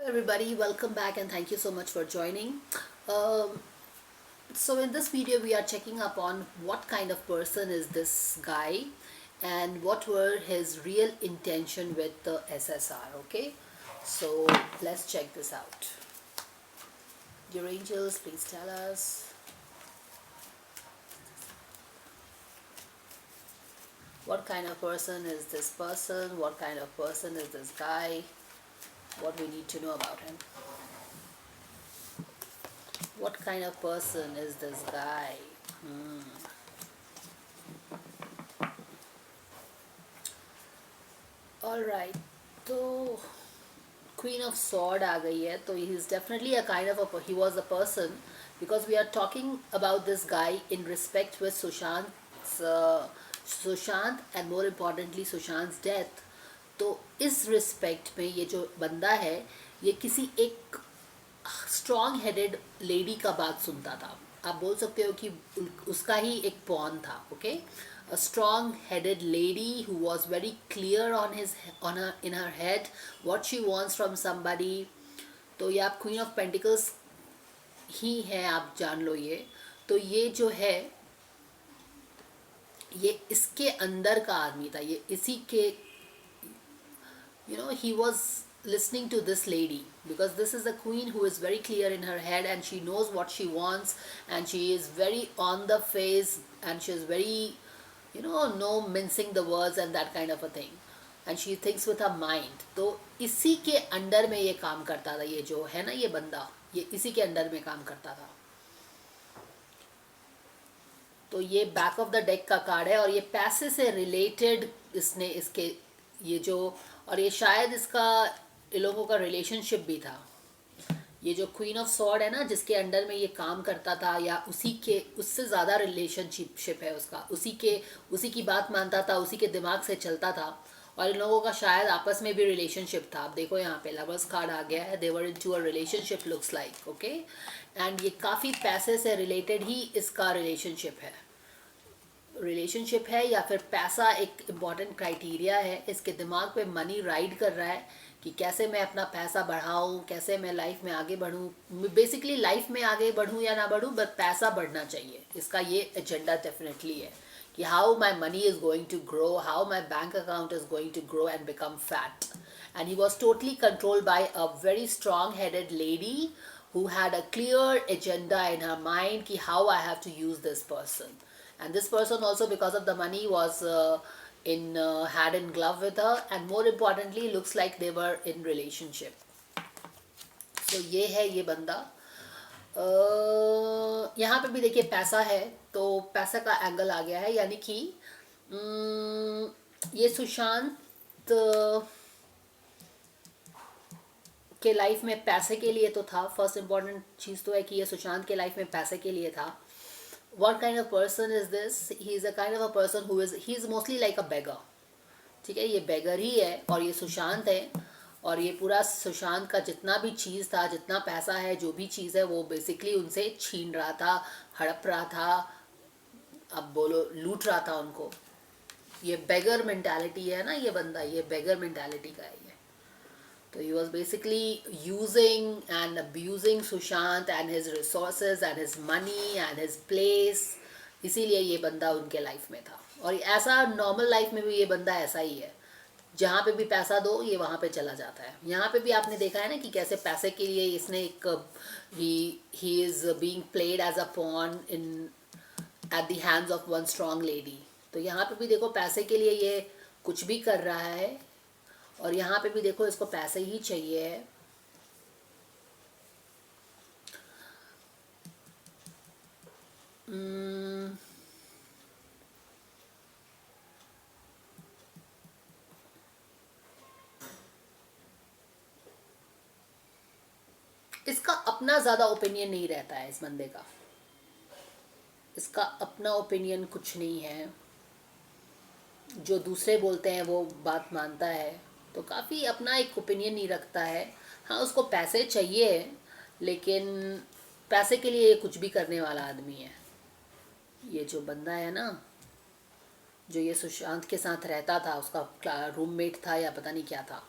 Everybody, welcome back and thank you so much for joining. Um, so in this video we are checking up on what kind of person is this guy and what were his real intention with the SSR. Okay, so let's check this out. Dear angels, please tell us what kind of person is this person, what kind of person is this guy, what we need to know about him. What kind of person is this guy? All right, तो Queen of Sword आ गई है, तो he is definitely a kind of he was a person, because we are talking about this guy in respect with Sushant and more importantly Sushant's death. तो इस respect में ये जो बंदा है ये किसी एक स्ट्रॉन्ग हेडेड लेडी का बात सुनता था. आप बोल सकते हो कि उसका ही एक पॉन था. Okay, a strong headed lady who was very clear in her head what she wants from somebody. तो ये आप क्वीन ऑफ पेंटिकल्स ही है, आप जान लो. ये तो ये जो है ये इसके अंदर का आदमी था. ये इसी के he was listening to this lady because this is a queen who is very clear in her head and she knows what she wants and she is very on the face and she is very no mincing the words and that kind of a thing, and she thinks with her mind. तो इसी के under में ये काम करता था. ये जो है ना ये बंदा, ये इसी के अंडर में काम करता था. तो ये बैक ऑफ द डेक का कार्ड है और ये पैसे से रिलेटेड इसने इसके ये जो, और ये शायद इसका इन लोगों का रिलेशनशिप भी था. ये जो क्वीन ऑफ सॉर्ड है ना जिसके अंडर में ये काम करता था या उसी के उससे ज़्यादा रिलेशनशिप है उसका, उसी की बात मानता था, उसी के दिमाग से चलता था. और इन लोगों का शायद आपस में भी रिलेशनशिप था. आप देखो यहाँ पे लवर्स कार्ड आ गया है. They were into a relationship looks like. Okay, and ये काफ़ी पैसे से रिलेटेड ही इसका रिलेशनशिप है या फिर पैसा एक इम्पॉर्टेंट क्राइटेरिया है. इसके दिमाग पे मनी राइड कर रहा है कि कैसे मैं अपना पैसा बढ़ाऊँ, कैसे मैं लाइफ में आगे बढ़ूँ. बेसिकली लाइफ में आगे बढ़ूँ या ना बढ़ूँ बट पैसा बढ़ना चाहिए. इसका ये एजेंडा डेफिनेटली है कि how my money is going to grow, how my bank account is going to grow and become fat. And he was totally controlled by a very strong-headed lady who had a clear agenda in her mind ki how I have to use this person. And this person also, because of the money, was hand in glove with her, and more importantly looks like they were in relationship. So ये है ये बंदा. यहाँ पे भी देखिए पैसा है, तो पैसा का एंगल आ गया है. यानी कि ये सुशांत के लाइफ में पैसे के लिए तो था. फर्स्ट इम्पॉर्टेंट चीज़ तो है कि ये सुशांत के लाइफ में पैसे के लिए था. What kind of person is this? He is a kind of a person who is mostly like a beggar. ठीक है, ये beggar ही है और ये सुशांत है. और ये पूरा सुशांत का जितना भी चीज़ था, जितना पैसा है, जो भी चीज़ है, वो बेसिकली उनसे छीन रहा था, हड़प रहा था, अब बोलो लूट रहा था उनको. ये beggar mentality है ना ये बंदा, ये beggar mentality का है ये. So he was basically using and abusing Sushant and his resources and his money and his place. इसीलिए ये बंदा उनके लाइफ में था. और ऐसा नॉर्मल लाइफ में भी ये बंदा ऐसा ही है. जहाँ पे भी पैसा दो ये वहाँ पे चला जाता है. यहाँ पे भी आपने देखा है ना कि कैसे पैसे के लिए इसने एक he is being played as a pawn in at the hands of one strong lady. तो यहाँ पे भी देखो पैसे के लिए ये कुछ भी कर रहा है. और यहाँ पे भी देखो इसको पैसे ही चाहिए है. इसका अपना ज़्यादा ओपिनियन नहीं रहता है इस बंदे का. इसका अपना ओपिनियन कुछ नहीं है. जो दूसरे बोलते हैं वो बात मानता है. तो काफ़ी अपना एक ओपिनियन नहीं रखता है. हाँ, उसको पैसे चाहिए लेकिन पैसे के लिए ये कुछ भी करने वाला आदमी है. ये जो बंदा है ना जो ये सुशांत के साथ रहता था, उसका रूममेट था या पता नहीं क्या था,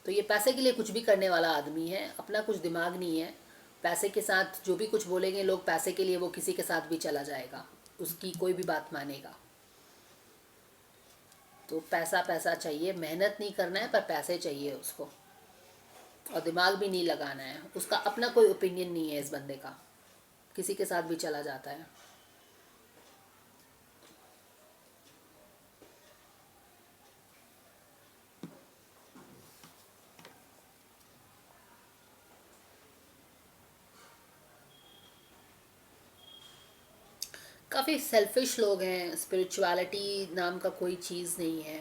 तो ये पैसे के लिए कुछ भी करने वाला आदमी है, अपना कुछ दिमाग नहीं है। पैसे के साथ जो भी कुछ बोलेंगे लोग, पैसे के लिए वो किसी के साथ भी चला जाएगा, उसकी कोई भी बात मानेगा। तो पैसा पैसा चाहिए, मेहनत नहीं करना है पर पैसे चाहिए उसको, और दिमाग भी नहीं लगाना है। उसका अपना कोई ओपिनियन नहीं है इस बंदे का, किसी के साथ भी चला जाता है। काफ़ी सेल्फिश लोग हैं, स्पिरिचुअलिटी नाम का कोई चीज़ नहीं है,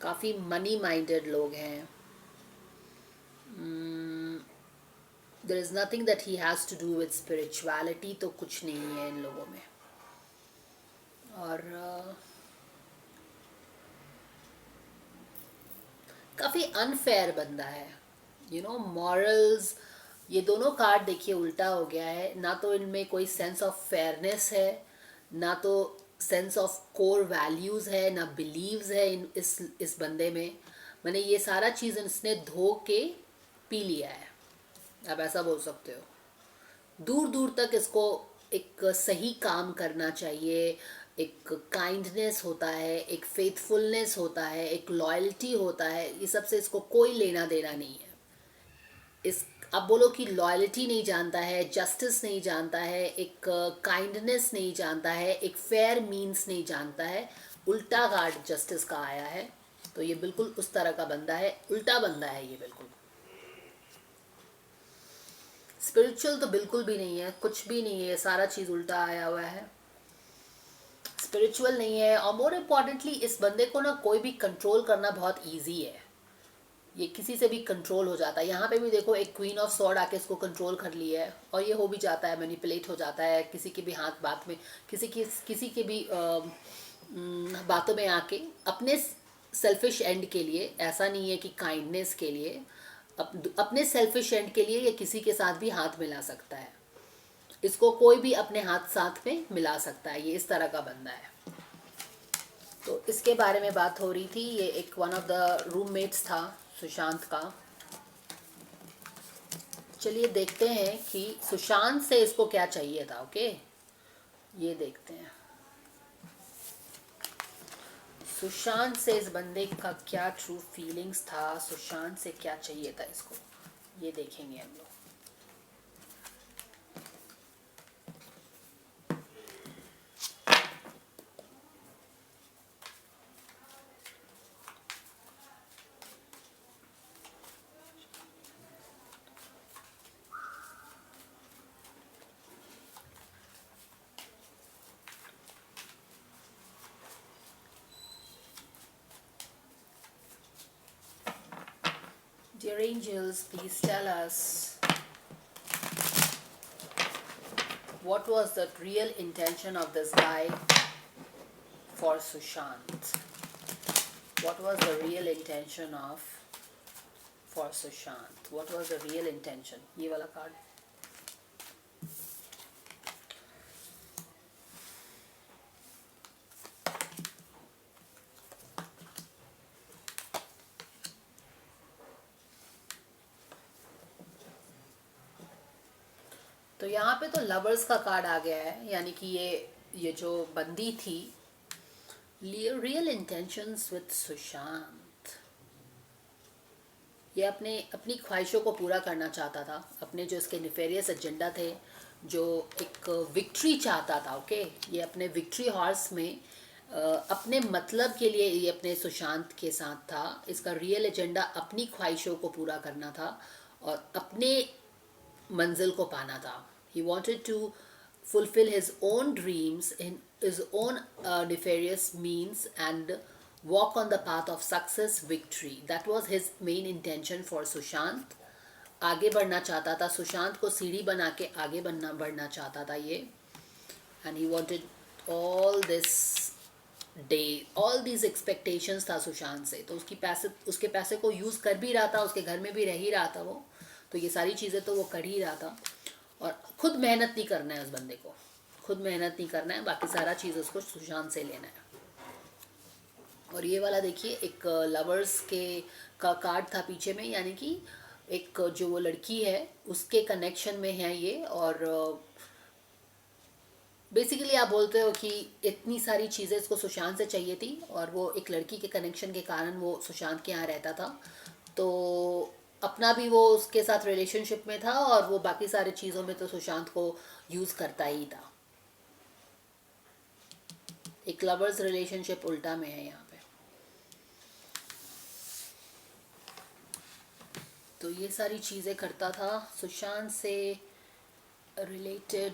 काफ़ी मनी माइंडेड लोग हैं। There is nothing that he has to do with spirituality, तो कुछ नहीं है इन लोगों में। और काफ़ी अनफेयर बंदा है, मॉरल्स। ये दोनों कार्ड देखिए उल्टा हो गया है, ना तो इनमें कोई सेंस ऑफ फेयरनेस है, ना तो सेंस ऑफ कोर वैल्यूज़ है, ना बिलीव्स है इस बंदे में। मैंने ये सारा चीज़ इसने धो के पी लिया है, आप ऐसा बोल सकते हो। दूर दूर तक इसको एक सही काम करना चाहिए, एक काइंडनेस होता है, एक फेथफुलनेस होता है, एक लॉयल्टी होता है, ये सबसे इसको कोई लेना देना नहीं है। इस आप बोलो कि लॉयल्टी नहीं जानता है, जस्टिस नहीं जानता है, एक काइंडनेस नहीं जानता है, एक फेयर मीन्स नहीं जानता है। उल्टा कार्ड जस्टिस का आया है, तो ये बिल्कुल उस तरह का बंदा है, उल्टा बंदा है ये बिल्कुल। स्पिरिचुअल तो बिल्कुल भी नहीं है, कुछ भी नहीं है, ये सारा चीज़ उल्टा आया हुआ है। स्पिरिचुअल नहीं है, और मोर इम्पॉर्टेंटली इस बंदे को ना कोई भी कंट्रोल करना बहुत ईजी है, ये किसी से भी कंट्रोल हो जाता है। यहाँ पे भी देखो एक क्वीन ऑफ सॉर्ड आके इसको कंट्रोल कर लिया है, और ये हो भी जाता है, मैनिपुलेट हो जाता है किसी के भी हाथ बात में, किसी के भी बातों में आके, अपने सेल्फिश एंड के लिए। ऐसा नहीं है कि काइंडनेस के लिए, अपने सेल्फिश एंड के लिए ये किसी के साथ भी हाथ मिला सकता है, इसको कोई भी अपने हाथ साथ में मिला सकता है, ये इस तरह का बंदा है। तो इसके बारे में बात हो रही थी, ये एक वन ऑफ द रूममेट्स था सुशांत का। चलिए देखते हैं कि सुशांत से इसको क्या चाहिए था। ओके, ये देखते हैं सुशांत से इस बंदे का क्या ट्रू फीलिंग्स था, सुशांत से क्या चाहिए था इसको, ये देखेंगे हम लोग। Dear angels, please tell us what was the real intention of this guy for Sushant. What was the real intention of for Sushant? What was the real intention? ये वाला कार्ड। तो यहाँ पे तो लवर्स का कार्ड आ गया है, यानी कि ये जो बंदी थी, रियल इंटेंशंस विद सुशांत, ये अपनी ख्वाहिशों को पूरा करना चाहता था, अपने जो इसके निफेरियस एजेंडा थे, जो एक विक्ट्री चाहता था। ओके, ये अपने विक्ट्री हॉर्स में अपने मतलब के लिए ये अपने सुशांत के साथ था। इसका रियल एजेंडा अपनी ख्वाहिशों को पूरा करना था और अपने मंजिल को पाना था। He wanted to fulfill his own dreams in his own nefarious means and walk on the path of success, victory. That was his main intention for Sushant. आगे बढ़ना चाहता था, सुशांत को सीढ़ी बना के आगे बढ़ना चाहता था ये। And he wanted all this day, all these expectations था सुशांत से। तो उसके पैसे को यूज़ कर भी रहा था, उसके घर में भी रह ही रहा था वो, तो ये सारी चीज़ें तो वो कर ही रहा था। और खुद मेहनत नहीं करना है उस बंदे को, खुद मेहनत नहीं करना है, बाकी सारा चीज़ उसको सुशांत से लेना है। और ये वाला देखिए, एक लवर्स के का कार्ड था पीछे में, यानी कि एक जो वो लड़की है उसके कनेक्शन में है ये। और बेसिकली आप बोलते हो कि इतनी सारी चीज़ें इसको सुशांत से चाहिए थी, और वो एक लड़की के कनेक्शन के कारण वो सुशांत के यहाँ रहता था। तो अपना भी वो उसके साथ रिलेशनशिप में था, और वो बाकी सारी चीज़ों में तो सुशांत को यूज़ करता ही था। एक लवर्स रिलेशनशिप उल्टा में है यहाँ पे। तो ये सारी चीज़ें करता था सुशांत से रिलेटेड।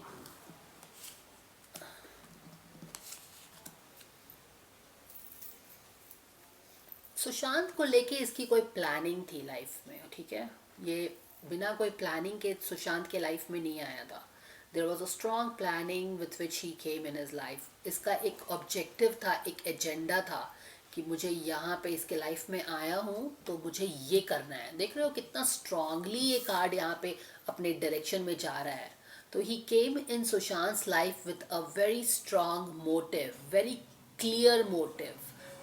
सुशांत को लेके इसकी कोई प्लानिंग थी लाइफ में, ठीक है। ये बिना कोई प्लानिंग के सुशांत के लाइफ में नहीं आया था। There was a strong planning with which he came in his life. इसका एक ऑब्जेक्टिव था, एक एजेंडा था कि मुझे यहाँ पे इसके लाइफ में आया हूँ तो मुझे ये करना है। देख रहे हो कितना स्ट्रांगली ये कार्ड यहाँ पे अपने डायरेक्शन में जा रहा है। तो he came in Sushant life with a very strong motive, very clear motive,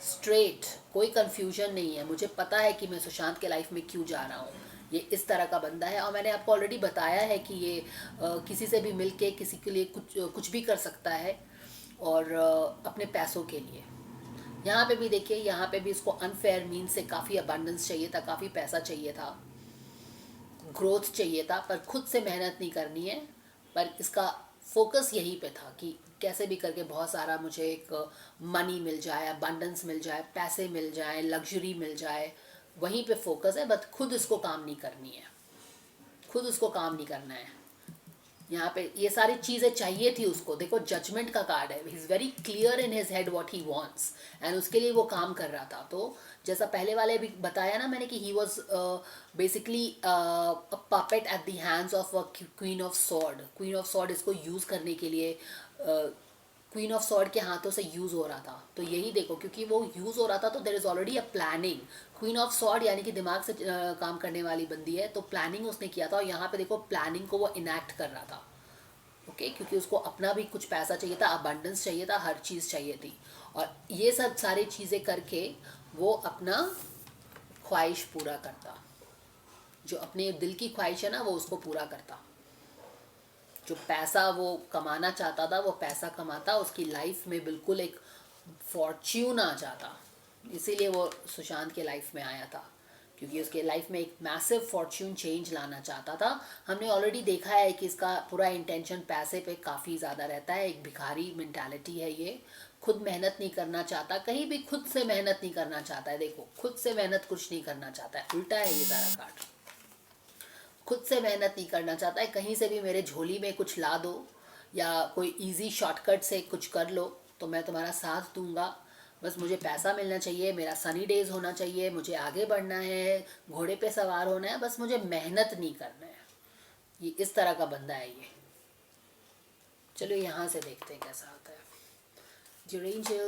straight, कोई कंफ्यूजन नहीं है। मुझे पता है कि मैं सुशांत के लाइफ में क्यों जा रहा हूँ। ये इस तरह का बंदा है। और मैंने आपको ऑलरेडी बताया है कि ये किसी से भी मिलके किसी के लिए कुछ भी कर सकता है, और अपने पैसों के लिए। यहाँ पे भी देखिए, यहाँ पे भी इसको अनफेयर मीन्स से काफ़ी अबंडेंस चाहिए था, काफ़ी पैसा चाहिए था, ग्रोथ चाहिए था, पर खुद से मेहनत नहीं करनी है। पर इसका फोकस यहीं पे था कि कैसे भी करके बहुत सारा मुझे एक मनी मिल जाए, अबंडेंस मिल जाए, पैसे मिल जाए, लग्जरी मिल जाए, वहीं पे फोकस है। बट खुद इसको काम नहीं करनी है, खुद उसको काम नहीं करना है। यहाँ पे ये सारी चीज़ें चाहिए थी उसको। देखो जजमेंट का कार्ड है, he is very clear in his head what he wants, and उसके लिए वो काम कर रहा था। तो जैसा पहले वाले भी बताया ना मैंने कि he was basically puppet at the hands of a queen of sword. Queen of sword इसको यूज़ करने के लिए क्वीन ऑफ सॉर्ड के हाथों से यूज़ हो रहा था। तो यही देखो, क्योंकि वो यूज़ हो रहा था तो there is already a planning. Queen of sword यानी कि दिमाग से काम करने वाली बंदी है, तो प्लानिंग उसने किया था। और यहाँ पे देखो प्लानिंग को वो इनैक्ट कर रहा था, ओके, क्योंकि उसको अपना भी कुछ पैसा चाहिए था, अबंडेंस चाहिए था, हर चीज़ चाहिए थी। और ये सब सारी चीज़ें करके वो अपना ख्वाहिश पूरा करता, जो अपने दिल की ख्वाहिश है ना वो उसको पूरा करता। जो पैसा वो कमाना चाहता था वो पैसा कमाता, उसकी लाइफ में बिल्कुल एक फॉर्च्यून आ जाता। इसीलिए वो सुशांत के लाइफ में आया था, क्योंकि उसके लाइफ में एक मैसिव फॉर्च्यून चेंज लाना चाहता था। हमने ऑलरेडी देखा है कि इसका पूरा इंटेंशन पैसे पे काफ़ी ज़्यादा रहता है। एक भिखारी मेंटालिटी है ये, खुद मेहनत नहीं करना चाहता, कहीं भी खुद से मेहनत नहीं करना चाहता है। देखो खुद से मेहनत कुछ नहीं करना चाहता है, उल्टा है ये सारा कार्ड। खुद से मेहनत नहीं करना चाहता है, कहीं से भी मेरे झोली में कुछ ला दो या कोई इजी शॉर्टकट से कुछ कर लो तो मैं तुम्हारा साथ दूंगा। बस मुझे पैसा मिलना चाहिए, मेरा सनी डेज होना चाहिए, मुझे आगे बढ़ना है, घोड़े पे सवार होना है, बस मुझे मेहनत नहीं करना है। ये इस तरह का बंदा है ये। चलो यहाँ से देखते हैं कैसा आता है। जो रेंज